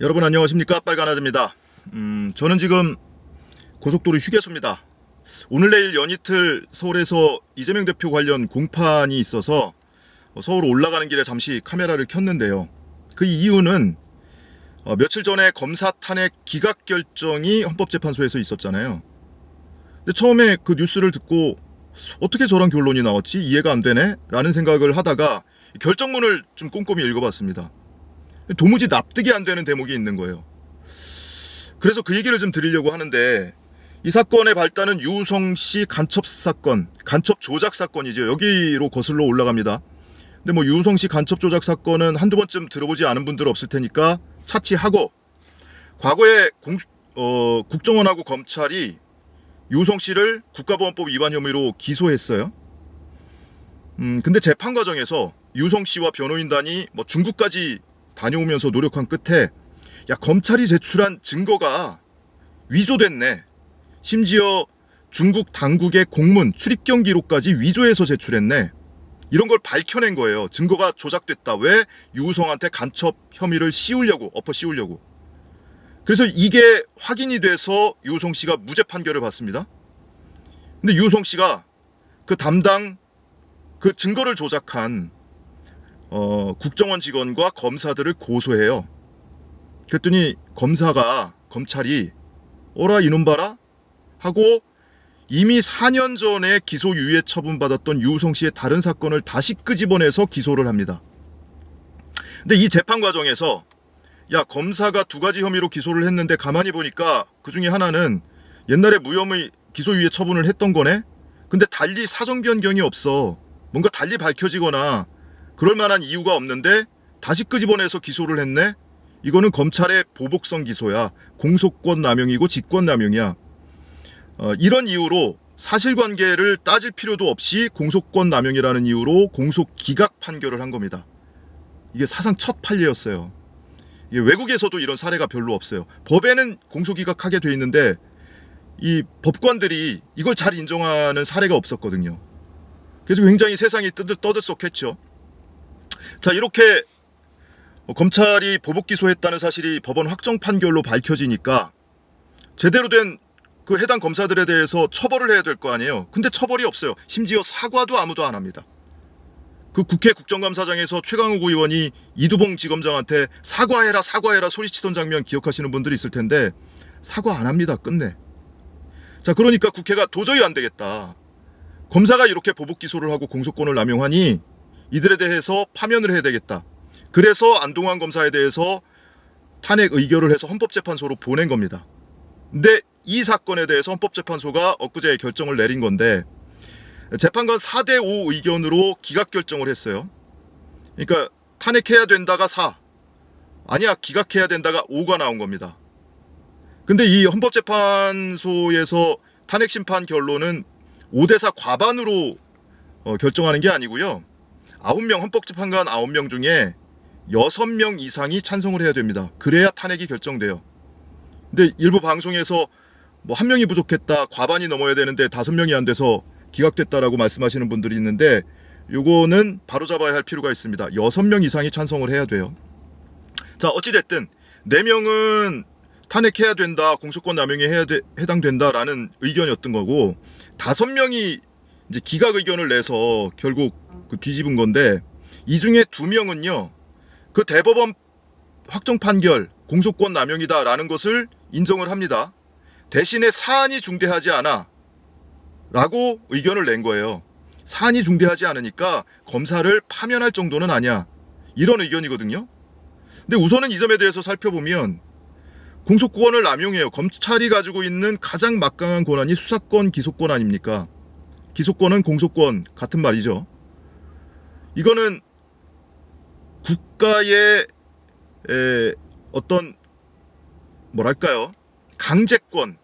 여러분 안녕하십니까, 빨간아재입니다. 저는 지금 고속도로 휴게소입니다. 오늘 내일 연이틀 서울에서 이재명 대표 관련 공판이 있어서 서울 올라가는 길에 잠시 카메라를 켰는데요. 그 이유는 며칠 전에 검사 탄핵 기각 결정이 헌법재판소에서 있었잖아요. 근데 처음에 그 뉴스를 듣고 어떻게 저런 결론이 나왔지? 이해가 안 되네? 라는 생각을 하다가 결정문을 좀 꼼꼼히 읽어봤습니다. 도무지 납득이 안 되는 대목이 있는 거예요. 그래서 그 얘기를 좀 드리려고 하는데, 이 사건의 발단은 유성씨 간첩 사건, 간첩 조작 사건이죠. 여기로 거슬러 올라갑니다. 근데 뭐 유성씨 간첩 조작 사건은 한두 번쯤 들어보지 않은 분들 없을 테니까 차치하고, 과거에 국정원하고 검찰이 유성씨를 국가보안법 위반 혐의로 기소했어요. 근데 재판 과정에서 유성씨와 변호인단이 뭐 중국까지 다녀오면서 노력한 끝에, 야, 검찰이 제출한 증거가 위조됐네. 심지어 중국 당국의 공문, 출입경 기록까지 위조해서 제출했네. 이런 걸 밝혀낸 거예요. 증거가 조작됐다. 왜? 유성한테 간첩 혐의를 엎어 씌우려고. 그래서 이게 확인이 돼서 유성 씨가 무죄 판결을 받습니다. 근데 유성 씨가 그 증거를 조작한 국정원 직원과 검사들을 고소해요. 그랬더니 검찰이 어라 이놈 봐라 하고, 이미 4년 전에 기소유예 처분받았던 유성 씨의 다른 사건을 다시 끄집어내서 기소를 합니다. 근데 이 재판 과정에서, 야, 검사가 두 가지 혐의로 기소를 했는데 가만히 보니까 그 중에 하나는 옛날에 무혐의 기소유예 처분을 했던 거네? 근데 달리 사정 변경이 없어. 뭔가 달리 밝혀지거나 그럴 만한 이유가 없는데 다시 끄집어내서 기소를 했네? 이거는 검찰의 보복성 기소야. 공소권 남용이고 직권 남용이야. 이런 이유로 사실관계를 따질 필요도 없이 공소권 남용이라는 이유로 공소 기각 판결을 한 겁니다. 이게 사상 첫 판례였어요. 외국에서도 이런 사례가 별로 없어요. 법에는 공소 기각하게 돼 있는데 이 법관들이 이걸 잘 인정하는 사례가 없었거든요. 그래서 굉장히 세상이 떠들썩했죠. 자, 이렇게 검찰이 보복 기소했다는 사실이 법원 확정 판결로 밝혀지니까 제대로 된 그 해당 검사들에 대해서 처벌을 해야 될 거 아니에요. 근데 처벌이 없어요. 심지어 사과도 아무도 안 합니다. 그 국회 국정감사장에서 최강욱 의원이 이두봉 지검장한테 사과해라 소리치던 장면 기억하시는 분들이 있을 텐데, 사과 안 합니다. 끝내. 자, 그러니까 국회가 도저히 안 되겠다. 검사가 이렇게 보복 기소를 하고 공소권을 남용하니 이들에 대해서 파면을 해야 되겠다. 그래서 안동환 검사에 대해서 탄핵 의결을 해서 헌법재판소로 보낸 겁니다. 근데 이 사건에 대해서 헌법재판소가 엊그제 결정을 내린 건데, 재판관 4대5 의견으로 기각 결정을 했어요. 그러니까 탄핵해야 된다가 4, 아니야 기각해야 된다가 5가 나온 겁니다. 근데 이 헌법재판소에서 탄핵심판 결론은 5대4 과반으로 결정하는 게 아니고요. 9명, 헌법재판관 9명 중에 6명 이상이 찬성을 해야 됩니다. 그래야 탄핵이 결정돼요. 근데 일부 방송에서 뭐 1명이 부족했다, 과반이 넘어야 되는데 5명이 안 돼서 기각됐다라고 말씀하시는 분들이 있는데, 요거는 바로잡아야 할 필요가 있습니다. 6명 이상이 찬성을 해야 돼요. 자, 어찌됐든 4명은 탄핵해야 된다, 공소권 남용에 해당된다라는 의견이었던 거고, 5명이 이제 기각 의견을 내서 결국 뒤집은 건데, 이 중에 2명은요 그 대법원 확정 판결 공소권 남용이다라는 것을 인정을 합니다. 대신에 사안이 중대하지 않아 라고 의견을 낸 거예요. 사안이 중대하지 않으니까 검사를 파면할 정도는 아니야, 이런 의견이거든요. 근데 우선은 이 점에 대해서 살펴보면, 공소권을 남용해요. 검찰이 가지고 있는 가장 막강한 권한이 수사권, 기소권 아닙니까? 기소권은 공소권 같은 말이죠. 이거는 국가의 어떤 뭐랄까요, 강제권,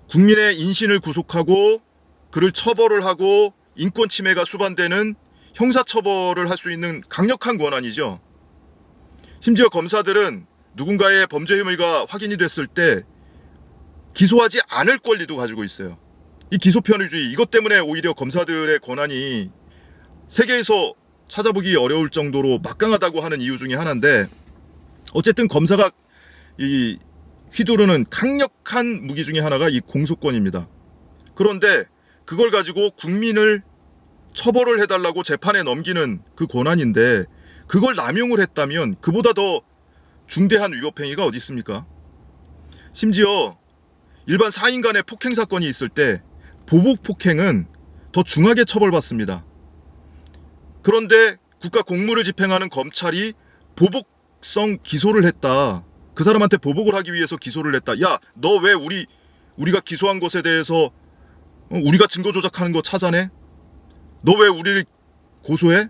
국민의 인신을 구속하고 그를 처벌을 하고 인권 침해가 수반되는 형사처벌을 할 수 있는 강력한 권한이죠. 심지어 검사들은 누군가의 범죄 혐의가 확인이 됐을 때 기소하지 않을 권리도 가지고 있어요. 이 기소편의주의, 이것 때문에 오히려 검사들의 권한이 세계에서 찾아보기 어려울 정도로 막강하다고 하는 이유 중에 하나인데, 어쨌든 검사가 이 휘두르는 강력한 무기 중에 하나가 이 공소권입니다. 그런데 그걸 가지고 국민을 처벌을 해달라고 재판에 넘기는 그 권한인데 그걸 남용을 했다면 그보다 더 중대한 위법행위가 어디 있습니까? 심지어 일반 사인 간의 폭행 사건이 있을 때 보복 폭행은 더 중하게 처벌받습니다. 그런데 국가 공무를 집행하는 검찰이 보복성 기소를 했다. 그 사람한테 보복을 하기 위해서 기소를 했다. 야, 너 왜 우리가 기소한 것에 대해서 우리가 증거 조작하는 거 찾아내? 너 왜 우리를 고소해?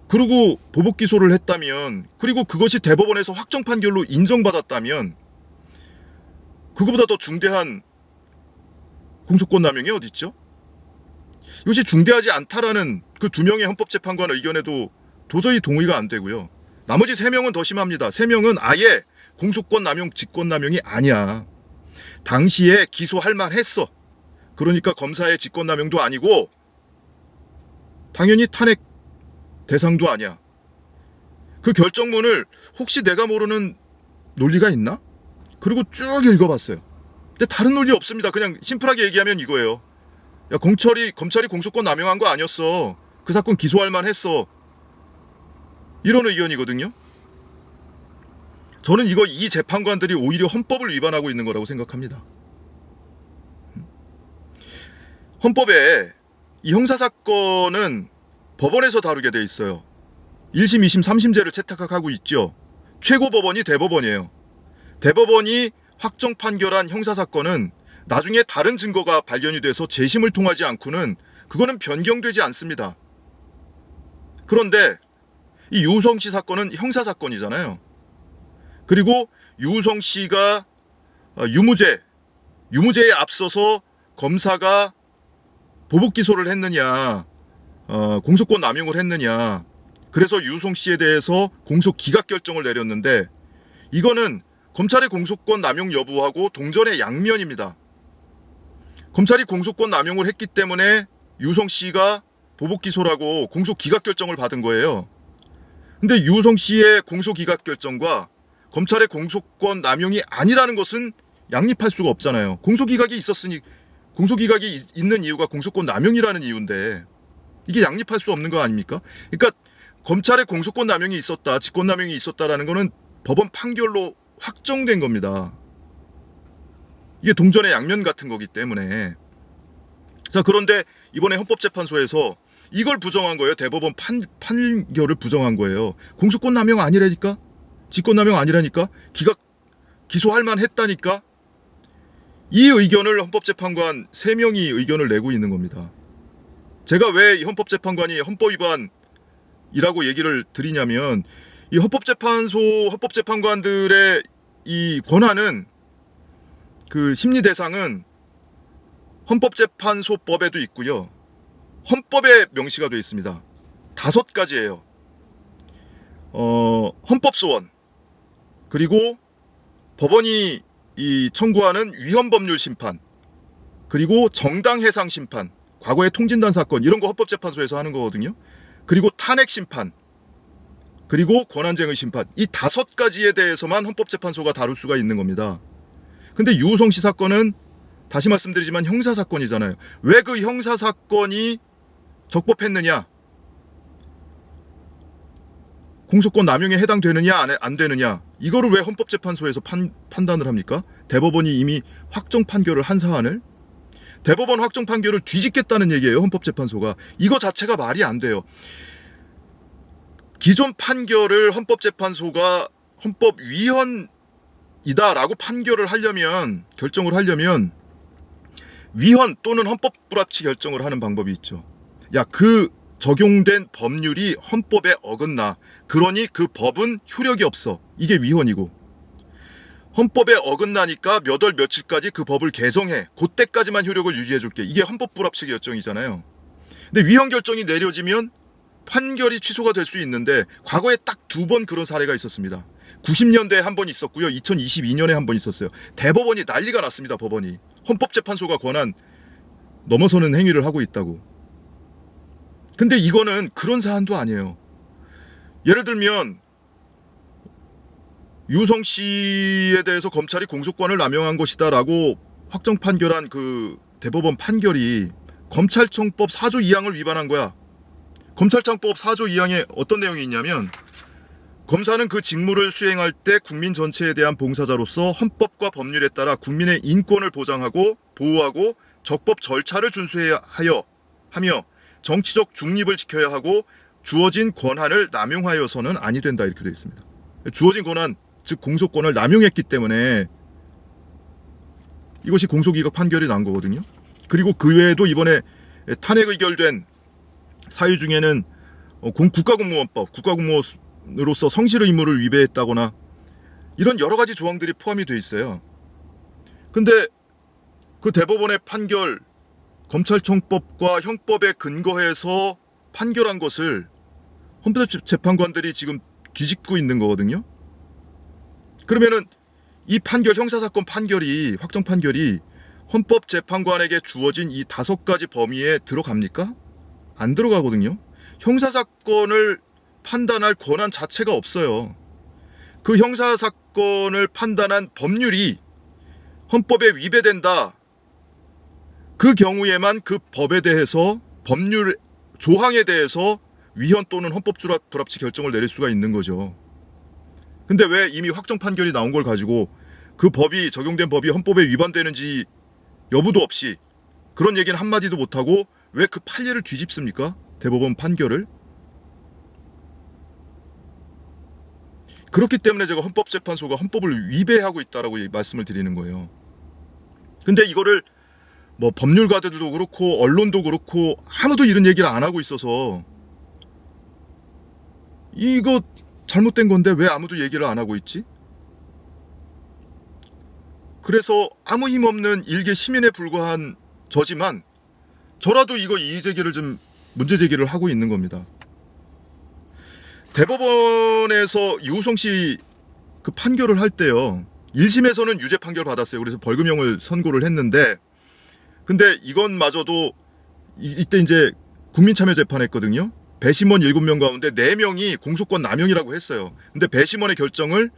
그리고 보복 기소를 했다면, 그리고 그것이 대법원에서 확정 판결로 인정받았다면 그거보다 더 중대한 공소권 남용이 어디 있죠? 이것이 중대하지 않다라는 그 2명의 헌법재판관 의견에도 도저히 동의가 안 되고요. 나머지 3명은 더 심합니다. 3명은 아예 공소권 남용, 직권 남용이 아니야. 당시에 기소할 만했어. 그러니까 검사의 직권 남용도 아니고 당연히 탄핵 대상도 아니야. 그 결정문을 혹시 내가 모르는 논리가 있나? 그리고 쭉 읽어봤어요. 근데 다른 논리 없습니다. 그냥 심플하게 얘기하면 이거예요. 야, 검찰이 공소권 남용한 거 아니었어. 그 사건 기소할 만했어. 이런 의견이거든요. 저는 이 재판관들이 오히려 헌법을 위반하고 있는 거라고 생각합니다. 헌법에 이 형사사건은 법원에서 다루게 돼 있어요. 1심, 2심, 3심제를 채택하고 있죠. 최고법원이 대법원이에요. 대법원이 확정 판결한 형사사건은 나중에 다른 증거가 발견이 돼서 재심을 통하지 않고는 그거는 변경되지 않습니다. 그런데 이 유성 씨 사건은 형사사건이잖아요. 그리고 유성 씨가 유무죄에 앞서서 검사가 보복 기소를 했느냐, 공소권 남용을 했느냐, 그래서 유성 씨에 대해서 공소 기각 결정을 내렸는데 이거는 검찰의 공소권 남용 여부하고 동전의 양면입니다. 검찰이 공소권 남용을 했기 때문에 유성 씨가 보복 기소라고 공소 기각 결정을 받은 거예요. 근데 유성 씨의 공소 기각 결정과 검찰의 공소권 남용이 아니라는 것은 양립할 수가 없잖아요. 공소 기각이 있는 이유가 공소권 남용이라는 이유인데 이게 양립할 수 없는 거 아닙니까? 그러니까 검찰의 공소권 남용이 있었다, 직권 남용이 있었다라는 거는 법원 판결로 확정된 겁니다. 이게 동전의 양면 같은 거기 때문에. 자, 그런데 이번에 헌법재판소에서 이걸 부정한 거예요. 대법원 판결을 부정한 거예요. 공소권 남용 아니라니까? 직권 남용 아니라니까? 기소할 만했다니까? 이 의견을 헌법재판관 3명이 의견을 내고 있는 겁니다. 제가 왜 이 헌법재판관이 헌법 위반이라고 얘기를 드리냐면 이 헌법재판관들의 이 권한은 그 심리 대상은 헌법재판소법에도 있고요. 헌법에 명시가 되어 있습니다. 5가지예요. 헌법소원, 그리고 법원이 이 청구하는 위헌법률 심판, 그리고 정당해상 심판, 과거의 통진단 사건 이런 거 헌법재판소에서 하는 거거든요. 그리고 탄핵 심판, 그리고 권한쟁의 심판, 이 5가지에 대해서만 헌법재판소가 다룰 수가 있는 겁니다. 근데 유성 씨 사건은 다시 말씀드리지만 형사사건이잖아요. 왜 그 형사사건이 적법했느냐, 공소권 남용에 해당되느냐 안 되느냐, 이거를 왜 헌법재판소에서 판단을 합니까? 대법원이 이미 확정 판결을 한 사안을 대법원 확정 판결을 뒤집겠다는 얘기예요. 헌법재판소가. 이거 자체가 말이 안 돼요. 기존 판결을 헌법재판소가 헌법 위헌이다라고 결정을 하려면 위헌 또는 헌법 불합치 결정을 하는 방법이 있죠. 야, 그 적용된 법률이 헌법에 어긋나. 그러니 그 법은 효력이 없어. 이게 위헌이고. 헌법에 어긋나니까 몇 월 며칠까지 그 법을 개정해. 그때까지만 효력을 유지해 줄게. 이게 헌법 불합치 결정이잖아요. 근데 위헌 결정이 내려지면 판결이 취소가 될 수 있는데 과거에 딱 2번 그런 사례가 있었습니다. 90년대에 한 번 있었고요. 2022년에 한 번 있었어요. 대법원이 난리가 났습니다. 법원이. 헌법재판소가 권한 넘어서는 행위를 하고 있다고. 근데 이거는 그런 사안도 아니에요. 예를 들면 유성 씨에 대해서 검찰이 공소권을 남용한 것이다라고 확정 판결한 그 대법원 판결이 검찰청법 4조 2항을 위반한 거야. 검찰청법 4조 2항에 어떤 내용이 있냐면 검사는 그 직무를 수행할 때 국민 전체에 대한 봉사자로서 헌법과 법률에 따라 국민의 인권을 보장하고 보호하고 적법 절차를 준수해야 하며 정치적 중립을 지켜야 하고 주어진 권한을 남용하여서는 아니 된다 이렇게 되어 있습니다. 주어진 권한 즉 공소권을 남용했기 때문에 이것이 공소기각 판결이 난 거거든요. 그리고 그 외에도 이번에 탄핵 의결된 사유 중에는 국가공무원법, 국가공무원으로서 성실의 의무를 위배했다거나 이런 여러 가지 조항들이 포함이 돼 있어요. 근데 그 대법원의 판결, 검찰청법과 형법에 근거해서 판결한 것을 헌법재판관들이 지금 뒤집고 있는 거거든요. 그러면은 이 판결, 형사사건 판결이, 확정 판결이 헌법재판관에게 주어진 이 5가지 범위에 들어갑니까? 안 들어가거든요. 형사사건을 판단할 권한 자체가 없어요. 그 형사사건을 판단한 법률이 헌법에 위배된다. 그 경우에만 그 법에 대해서 법률 조항에 대해서 위헌 또는 헌법 불합치 결정을 내릴 수가 있는 거죠. 근데 왜 이미 확정 판결이 나온 걸 가지고 그 법이 적용된 법이 헌법에 위반되는지 여부도 없이 그런 얘기는 한마디도 못하고 왜 그 판례를 뒤집습니까? 대법원 판결을. 그렇기 때문에 제가 헌법재판소가 헌법을 위배하고 있다라고 말씀을 드리는 거예요. 근데 이거를 뭐 법률가들도 그렇고 언론도 그렇고 아무도 이런 얘기를 안 하고 있어서 이거 잘못된 건데 왜 아무도 얘기를 안 하고 있지? 그래서 아무 힘없는 일개 시민에 불과한 저지만 저라도 이거 이의제기를 좀 문제제기를 하고 있는 겁니다. 대법원에서 유우성 씨 그 판결을 할 때요. 1심에서는 유죄 판결 받았어요. 그래서 벌금형을 선고를 했는데 근데 이건마저도 이때 이제 국민참여재판했거든요. 배심원 7명 가운데 4명이 공소권 남용이라고 했어요. 근데 배심원의 결정을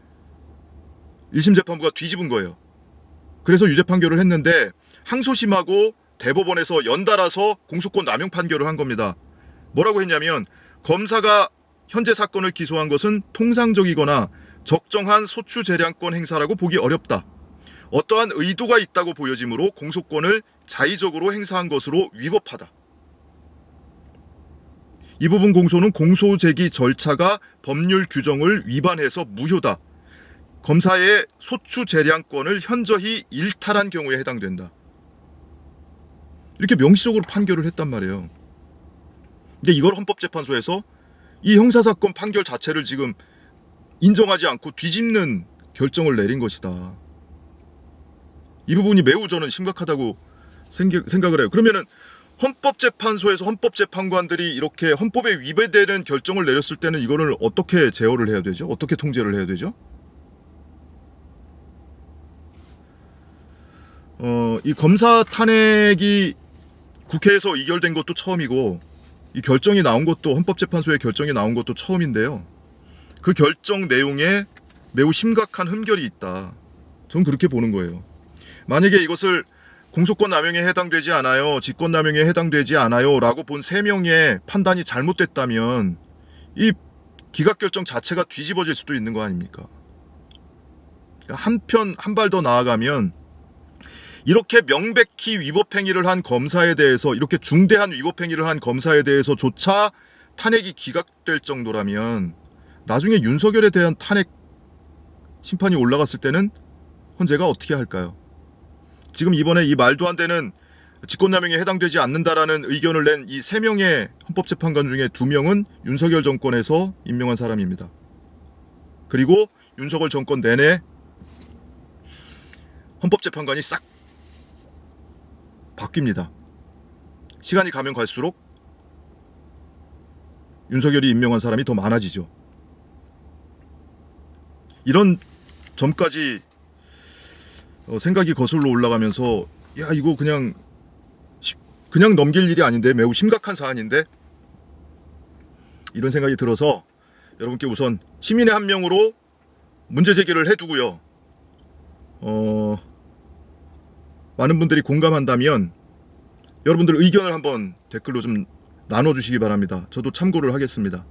1심 재판부가 뒤집은 거예요. 그래서 유죄 판결을 했는데 항소심하고 대법원에서 연달아서 공소권 남용 판결을 한 겁니다. 뭐라고 했냐면 검사가 현재 사건을 기소한 것은 통상적이거나 적정한 소추재량권 행사라고 보기 어렵다. 어떠한 의도가 있다고 보여지므로 공소권을 자의적으로 행사한 것으로 위법하다. 이 부분 공소는 공소 제기 절차가 법률 규정을 위반해서 무효다. 검사의 소추재량권을 현저히 일탈한 경우에 해당된다. 이렇게 명시적으로 판결을 했단 말이에요. 근데 이걸 헌법재판소에서 이 형사사건 판결 자체를 지금 인정하지 않고 뒤집는 결정을 내린 것이다. 이 부분이 매우 저는 심각하다고 생각을 해요. 그러면은 헌법재판소에서 헌법재판관들이 이렇게 헌법에 위배되는 결정을 내렸을 때는 이거를 어떻게 제어를 해야 되죠? 어떻게 통제를 해야 되죠? 이 검사 탄핵이 국회에서 의결된 것도 처음이고 이 결정이 나온 것도 헌법재판소의 결정이 나온 것도 처음인데요. 그 결정 내용에 매우 심각한 흠결이 있다. 저는 그렇게 보는 거예요. 만약에 이것을 공소권 남용에 해당되지 않아요, 직권 남용에 해당되지 않아요 라고 본 3명의 판단이 잘못됐다면 이 기각결정 자체가 뒤집어질 수도 있는 거 아닙니까? 한 발 더 나아가면 이렇게 명백히 위법행위를 한 검사에 대해서, 이렇게 중대한 위법행위를 한 검사에 대해서조차 탄핵이 기각될 정도라면 나중에 윤석열에 대한 탄핵 심판이 올라갔을 때는 헌재가 어떻게 할까요? 지금 이번에 이 말도 안 되는 직권남용에 해당되지 않는다라는 의견을 낸 이 3명의 헌법재판관 중에 2명은 윤석열 정권에서 임명한 사람입니다. 그리고 윤석열 정권 내내 헌법재판관이 싹 바뀝니다. 시간이 가면 갈수록 윤석열이 임명한 사람이 더 많아지죠. 이런 점까지 생각이 거슬러 올라가면서 야 이거 그냥 넘길 일이 아닌데 매우 심각한 사안인데 이런 생각이 들어서 여러분께 우선 시민의 한 명으로 문제 제기를 해두고요. 많은 분들이 공감한다면 여러분들 의견을 한번 댓글로 좀 나눠주시기 바랍니다. 저도 참고를 하겠습니다.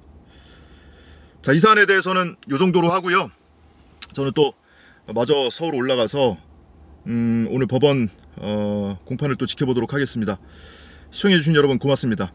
자, 이 사안에 대해서는 이 정도로 하고요. 저는 또 마저 서울 올라가서 오늘 법원 공판을 또 지켜보도록 하겠습니다. 시청해주신 여러분 고맙습니다.